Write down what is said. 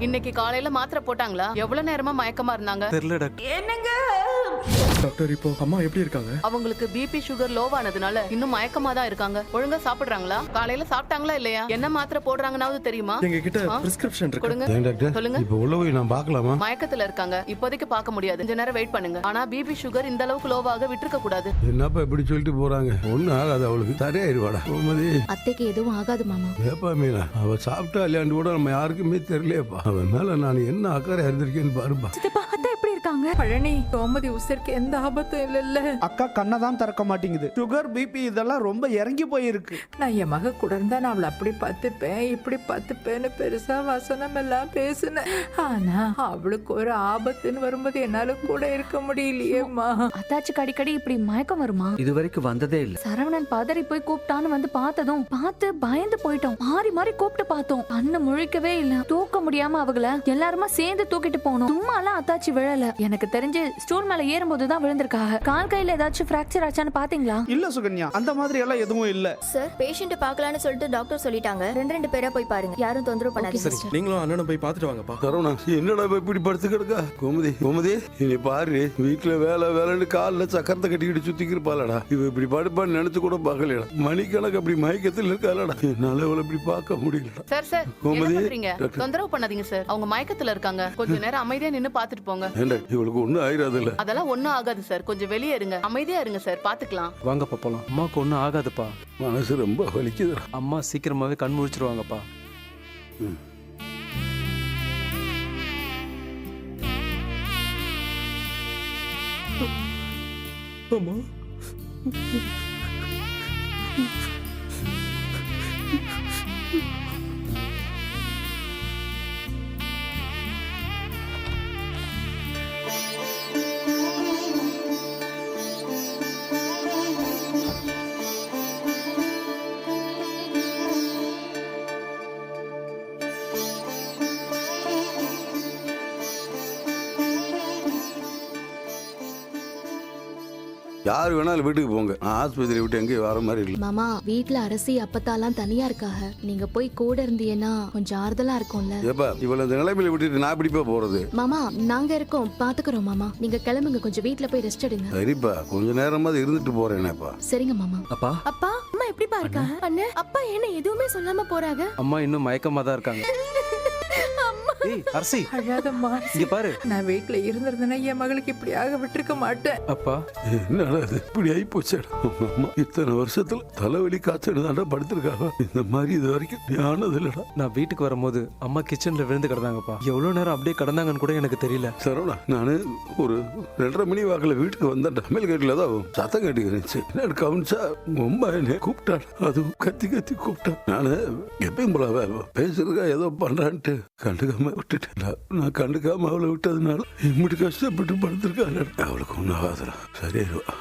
இன்னைக்கு காலையில மாத்திரை போட்டாங்களா? எவ்வளவு நேரமா மயக்கமா இருந்தாங்க? தெரியல டாக்டர். என்னங்க டாக்டர் இப்போ அம்மா எப்படி இருக்காங்க? அவங்களுக்கு பிபி சுகர் லோவானதுனால இன்னும் மயக்கமா தான் இருக்காங்க. ஒழுங்கா சாப்பிடுறாங்களா? காலையில சாப்பிட்டாங்களா இல்லையா? என்ன மாத்திரை போடுறாங்கன்னாவது தெரியுமா? எங்க கிட்ட பிரிஸ்கிரிப்ஷன் இருக்கு. கொடுங்க. ஏன் டாக்டர் சொல்லுங்க. இப்போ உள்ள போய் நான் பார்க்கலாமா? மயக்கத்துல இருக்காங்க, இப்போதைக்கு பார்க்க முடியாது. கொஞ்ச நேரம் வெயிட் பண்ணுங்க. ஆனா பிபி சுகர் இந்த அளவுக்கு லோவாக விட்டுருக்க கூடாது. என்னப்பா இப்படி சொல்லிட்டு போறாங்க? ஒன்னும் ஆகாது, அவளுக்கு சரியாயிருவாடா. கோமதி அத்தைக்கு எதுவும் ஆகாது மாமா. வேப்பா மீனா அவ சாப்பிட்டா இல்லையாண்டு கூட நம்ம யாருக்குமே தெரியலையப்பா. அவன் மேல நான் என்ன அக்கறை இருந்திருக்கேன்னு பாருப்பா. சித்தப்பா அத்தை எப்படி இருக்காங்க? பழனி, கோமதி உசிருக்கு எந்த ஆபத்தும் இல்ல. அக்கா கண்ணை தான் திறக்க மாட்டேங்குது. சுகர் பிபி இதெல்லாம் ரொம்ப இறங்கி போயிருக்கு. நான் என் மக கூட இருந்தா நான் அவளை அப்படி பார்த்துப்பேன் இப்படி பார்த்துப்பேன்னு பெருசா வசனம் எல்லாம் பேசுனேன். ஆனா அவளுக்கு ஒரு ஆபத்துன்னு வரும்போது என்னால கூட இருக்க முடியலையேம்மா. அத்தாச்சுக்கு அடிக்கடி இப்படி மயக்கம் வருமா? இது வரைக்கும் வந்ததே இல்ல. சரவணன் பதறி போய் கூப்பிட்டான்னு வந்து பார்த்ததும் பார்த்து பயந்து போயிட்டோம். மாறி மாறி கூப்பிட்டு பார்த்தோம், கண்ணு முழிக்கவே இல்ல. தூக்க முடியாம அவங்கள எல்லாருமா சேர்ந்து தூக்கிட்டு போனோம். சும்மா எல்லாம் அத்தாச்சி விழல. எனக்கு தெரிஞ்சு ஸ்டூல் மேல ஏறும்போது தான் விழுந்திருக்காங்க. கால் கையில ஏதாச்சும் பிராக்சர் ஆச்சான்னு பாத்தீங்களா? இல்ல சுகன்யா, அந்த மாதிரி எல்லாம் எதுவும் இல்ல. சார், பேஷண்ட் பார்க்கலாம்னு சொல்லிட்டு டாக்டர் சொல்லிட்டாங்க. ரெண்டு பேரா போய் பாருங்க, யாரும் தொந்தரவு பண்ணாதீங்க. நீங்களும் அண்ணனும் போய் பார்த்துட்டு வாங்கப்பா. சரவணா என்னடா இப்படி படுத்து கிடக்கா? கோமதி இனி பாரு, வீட்டுல வேலைன்னு காலில் சக்கரத்தை கட்டிக்கிட்டு சுத்திக்கு இருப்பாளடா. இவ இப்படி படுப்பான்னு நினைச்சு கூட பார்க்கலடா. மணிக்கணக்கு அப்படி மயக்கத்தில் இருக்காளடா. என்னால இவளை இப்படி பார்க்க முடியலடா. சார் சார், என்ன பண்றீங்க? தொந்தரவு பண்ணாதீங்க சார். அவங்க மயக்கத்துல இருக்காங்க. கொஞ்ச நேரம் அமைதியா நின்னு பாத்துட்டு போங்க. ஏண்டா இவளுக்கு ஒண்ணும் ஆயிராது இல்ல? அதெல்லாம் ஒண்ணும் ஆகாது சார். கொஞ்சம் வெளியே இருங்க, அமைதியா இருங்க சார், பாத்துக்கலாம். வாங்கப்பா போலாம். அம்மாவுக்கு ஒன்றும் ஆகாதுப்பா. மனசு ரொம்ப வலிக்குதுடா. அம்மா சீக்கிரமாவே கண் முழிச்சிருவாங்கப்பா. அம்மா யாரு வேணாலும் வீட்டுக்கு போங்க. நான் ஆஸ்பத்திரி விட்டு எங்கேயும் வர மாதிரி இல்லை. மாமா, வீட்ல அரசி அப்பத்தாலாம் தனியா இருக்காங்க. நீங்க போய் கூட இருந்தீங்கன்னா கொஞ்சம் ஆறுதலா இருக்கும்ல. ஏப்பா இவளை இந்த நிலைமையில விட்டுட்டு நான் எப்படிப்பா போறது? மாமா, நாங்க இருக்கோம், பாத்துக்கிறோம் மாமா. நீங்க கிளம்புங்க, கொஞ்சம் வீட்ல போய் ரெஸ்ட் எடுங்க. சரிப்பா, கொஞ்ச நேரமாவது இருந்துட்டு போறேனேப்பா. சரிங்க மாமா. அப்பா அப்பா, அம்மா எப்படிப்பா இருக்காங்க? அண்ணே, அப்பா என்ன எதுவுமே சொல்லாம போறாங்க? அம்மா இன்னும் மயக்கமா தான் இருக்காங்க. ஏய் அரசி, அழாதம்மா. இங்க பாரு. நான் வீட்டுல இருந்திருந்தேன்னா என் மகளுக்கு இப்படியாக விட்டுருக்க மாட்டேன். அப்பா என்னடா இது இப்படி ஆகி போச்சேடா. உங்க அம்மா இத்தனை வருஷத்துல தலைவலி காய்ச்சல் தாண்டா படுத்திருக்காங்க. இந்த மாதிரி இது வரைக்கும் ஞானது இல்லடா. நான் வீட்டுக்கு வரும்போது அம்மா கிச்சன்ல விழுந்து கிடந்தாங்கப்பா. எவ்வளவு நேரம் அப்படியே கிடந்தாங்கன்னு கூட எனக்கு தெரியல. சரவணா, நானு ஒரு 2:30 மணி வாக்கில் வீட்டுக்கு வந்தேன். தமிழ் கேட்டில் தான் சத்தம் கேட்டுக்கிறேன். என்ன கவனிச்சா ரொம்ப என்னை கூப்பிட்டான். அதுவும் கத்தி கத்தி கூப்பிட்டான். நானு எப்பயும் போல பேசுறதுக்கா ஏதோ பண்றான்ட்டு கண்டுக்காம விட்டுட்டேன். நான் கண்டுக்காம அவளை விட்டதுனால இப்படி கஷ்டப்பட்டு படுத்திருக்காங்க. அவளுக்கு ஒன்றும் ஆகாதுடா, சரியாயிருவா.